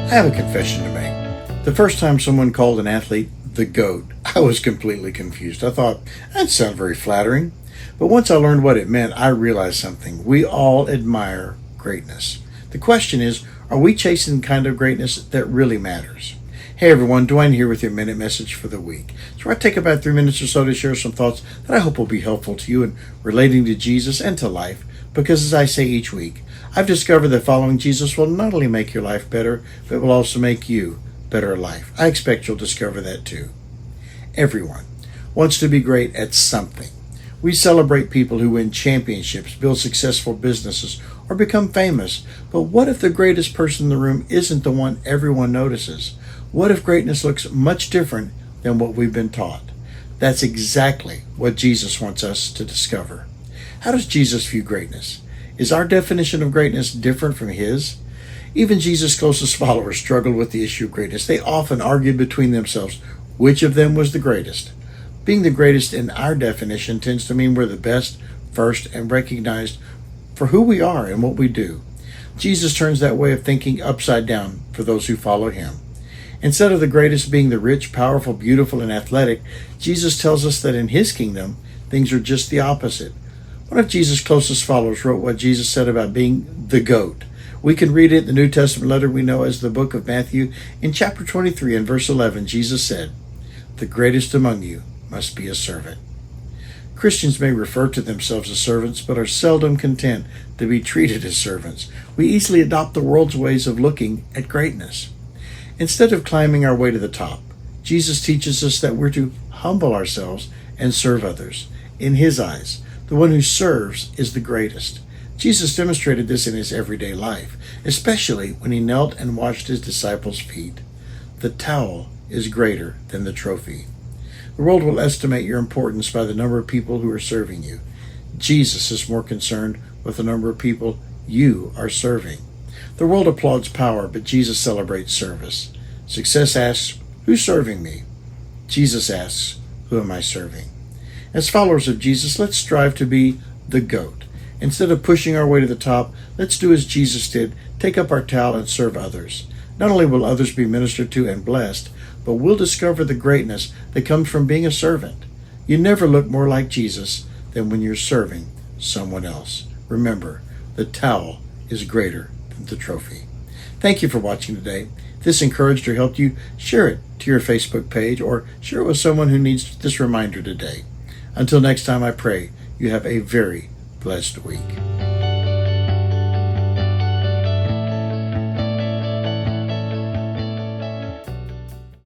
I have a confession to make. The first time someone called an athlete the GOAT, I was completely confused. I thought, that sounded very flattering. But once I learned what it meant, I realized something. We all admire greatness. The question is, are we chasing the kind of greatness that really matters? Hey everyone, Duane here with your Minute Message for the week. So I take about 3 minutes or so to share some thoughts that I hope will be helpful to you in relating to Jesus and to life. Because as I say each week, I've discovered that following Jesus will not only make your life better, but will also make you better at life. I expect you'll discover that too. Everyone wants to be great at something. We celebrate people who win championships, build successful businesses, or become famous. But what if the greatest person in the room isn't the one everyone notices? What if greatness looks much different than what we've been taught? That's exactly what Jesus wants us to discover. How does Jesus view greatness? Is our definition of greatness different from his? Even Jesus' closest followers struggled with the issue of greatness. They often argued between themselves which of them was the greatest. Being the greatest in our definition tends to mean we're the best, first, and recognized for who we are and what we do. Jesus turns that way of thinking upside down for those who follow him. Instead of the greatest being the rich, powerful, beautiful, and athletic, Jesus tells us that in his kingdom, things are just the opposite. One of Jesus' closest followers wrote what Jesus said about being the GOAT. We can read it in the New Testament letter we know as the book of Matthew. In chapter 23 and verse 11, Jesus said, "The greatest among you must be a servant." Christians may refer to themselves as servants, but are seldom content to be treated as servants. We easily adopt the world's ways of looking at greatness. Instead of climbing our way to the top, Jesus teaches us that we're to humble ourselves and serve others. In his eyes, the one who serves is the greatest. Jesus demonstrated this in his everyday life, especially when he knelt and washed his disciples' feet. The towel is greater than the trophy. The world will estimate your importance by the number of people who are serving you. Jesus is more concerned with the number of people you are serving. The world applauds power, but Jesus celebrates service. Success asks, who's serving me? Jesus asks, who am I serving? As followers of Jesus, let's strive to be the GOAT. Instead of pushing our way to the top, let's do as Jesus did, take up our towel and serve others. Not only will others be ministered to and blessed, but we'll discover the greatness that comes from being a servant. You never look more like Jesus than when you're serving someone else. Remember, the towel is greater than the trophy. Thank you for watching today. If this encouraged or helped you, share it to your Facebook page or share it with someone who needs this reminder today. Until next time, I pray you have a very blessed week.